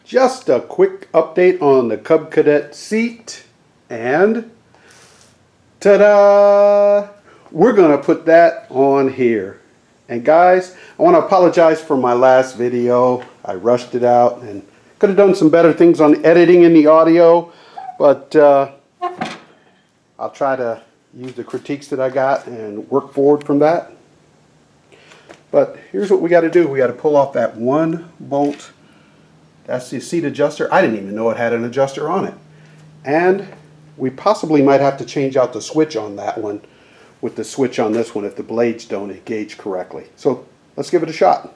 Just a quick update on the Cub Cadet seat, and ta-da! We're going to put that on here. And guys, I want to apologize for my last video. I rushed it out and could have done some better things on editing in the audio, but I'll try to use the critiques that I got and work forward from that. But here's what we got to do. We got to pull off that one bolt. That's the seat adjuster. I didn't even know it had an adjuster on it. And we possibly might have to change out the switch on that one with the switch on this one if the blades don't engage correctly. So let's give it a shot.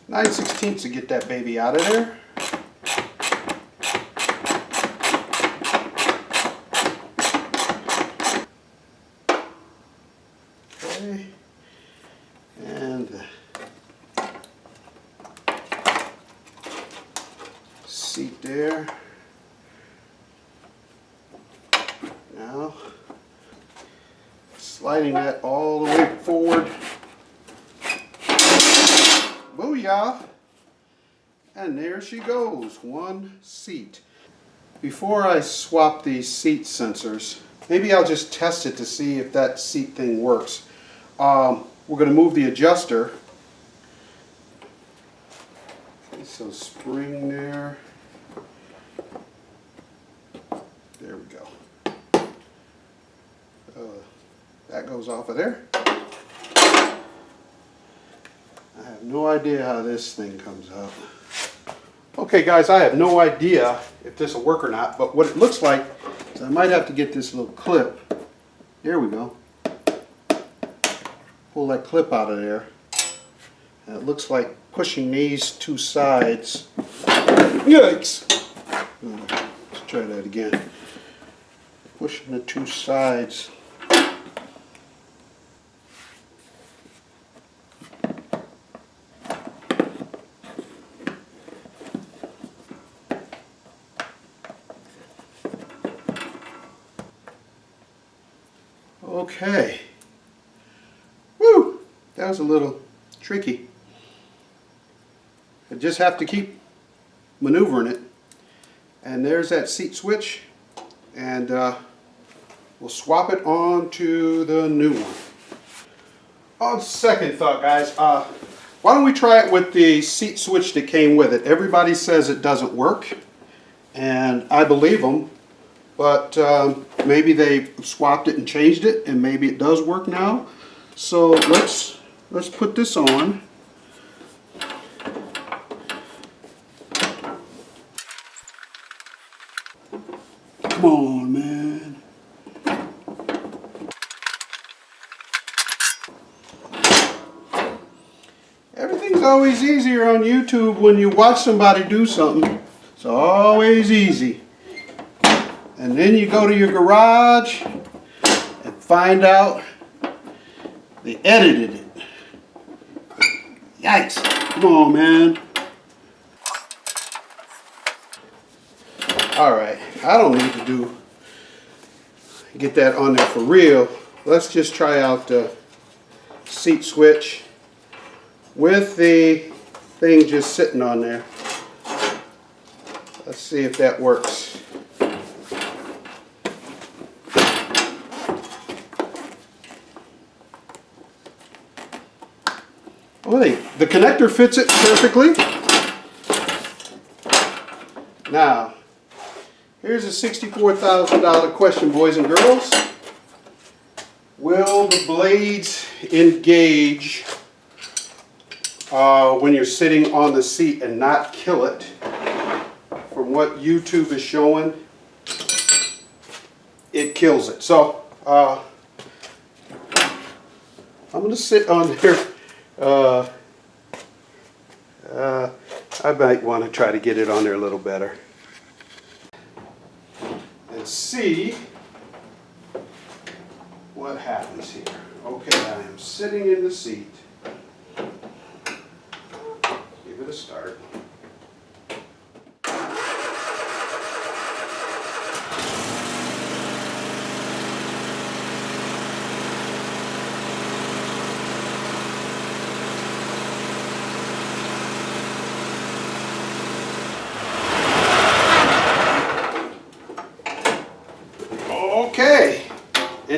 9/16 to get that baby out of there. Okay. And seat there. Now, sliding that all the way forward. Booyah! And there she goes, one seat. Before I swap these seat sensors, maybe I'll just test it to see if that seat thing works. We're going to move the adjuster. Okay, so spring there. There we go. That goes off of there. I have no idea how this thing comes out. Okay guys, I have no idea if this will work or not, but what it looks like is I might have to get this little clip. There we go. Pull that clip out of there. And it looks like pushing these two sides. Yikes! Let's try that again. Pushing the two sides. Okay. Woo! That was a little tricky. I just have to keep maneuvering it. And there's that seat switch. And we'll swap it on to the new one. On second thought, guys, why don't we try it with the seat switch that came with it? Everybody says it doesn't work, and I believe them, but maybe they swapped it and changed it, and maybe it does work now. So let's put this on. Come on, man. Everything's always easier on YouTube when you watch somebody do something. It's always easy. And then you go to your garage and find out they edited it. Yikes. Come on, man. Alright, I don't need to get that on there for real. Let's just try out the seat switch with the thing just sitting on there. Let's see if that works. Oh, the connector fits it perfectly. Now, here's a $64,000 question, boys and girls. Will the blades engage when you're sitting on the seat and not kill it? From what YouTube is showing, it kills it. So, I'm going to sit on there. I might want to try to get it on there a little better. And see what happens here. Okay, I am sitting in the seat. Give it a start.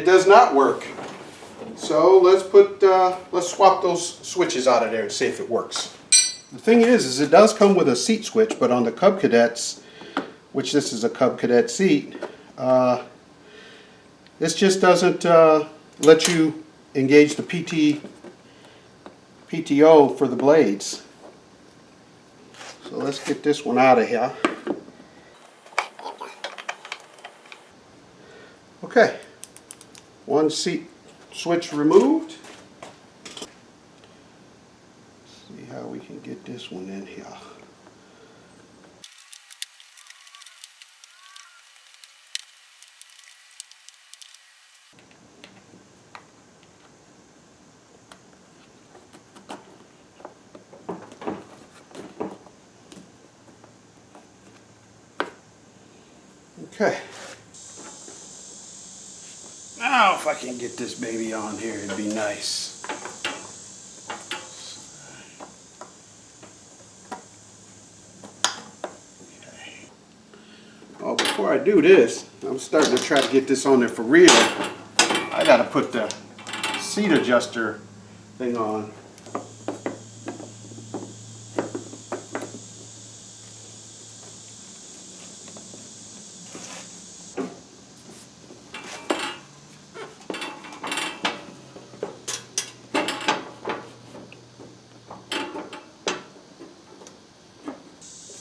it does not work. So let's swap those switches out of there and see if it works. The thing is it does come with a seat switch, but on the Cub Cadets, which this is a Cub Cadet seat, this just doesn't let you engage the PTO for the blades. So let's get this one out of here. Okay, one seat switch removed. See how we can get this one in here. Okay. Now if I can get this baby on here, it'd be nice. Okay. Oh, before I do this, I'm starting to try to get this on there for real. I gotta put the seat adjuster thing on.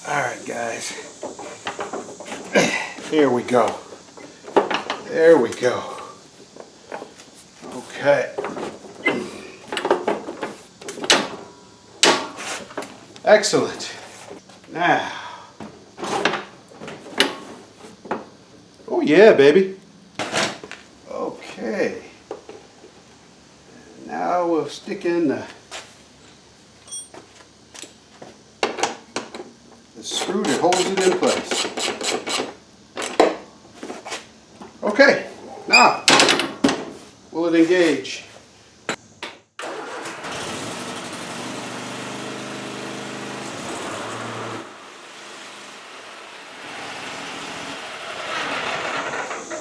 Alright guys, here we go. There we go. Okay. Excellent. Now. Oh yeah, baby. Okay. Now we'll stick in the screw that holds it in place. Okay, now will it engage?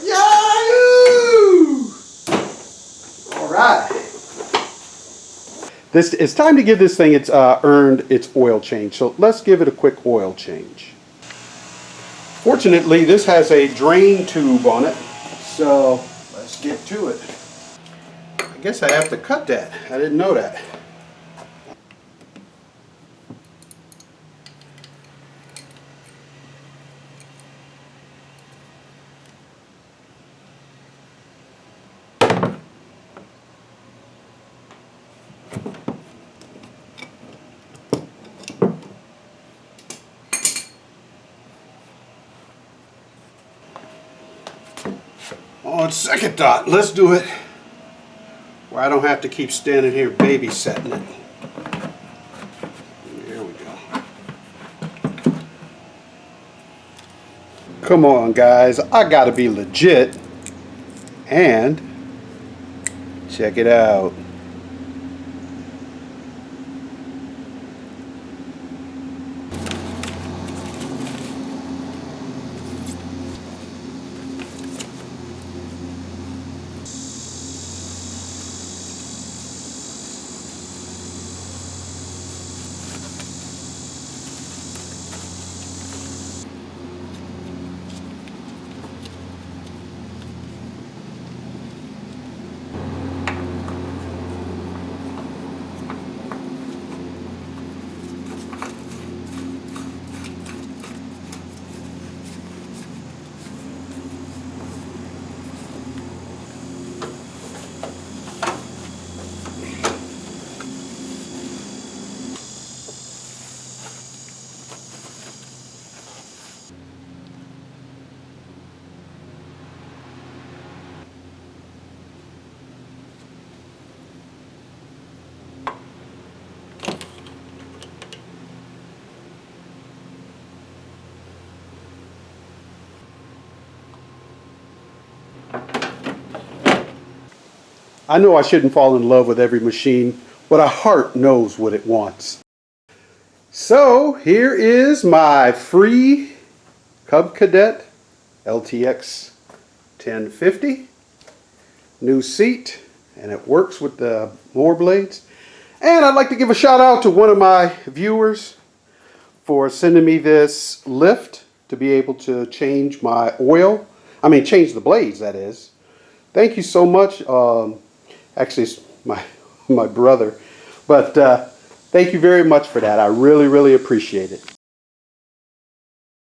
Yahoo! All right. It's time to give this thing its earned its oil change. So let's give it a quick oil change. Fortunately, this has a drain tube on it. So let's get to it. I guess I have to cut that. I didn't know that. On second thought, let's do it where I don't have to keep standing here babysitting it. There we go. Come on guys, I gotta be legit. And check it out. I know I shouldn't fall in love with every machine, but a heart knows what it wants. So here is my free Cub Cadet LTX 1050. new seat, and it works with the mower blades. And I'd like to give a shout out to one of my viewers for sending me this lift to be able to change my oil. I mean, change the blades, that is. Thank you so much. Actually, it's my brother. But thank you very much for that. I really, really appreciate it.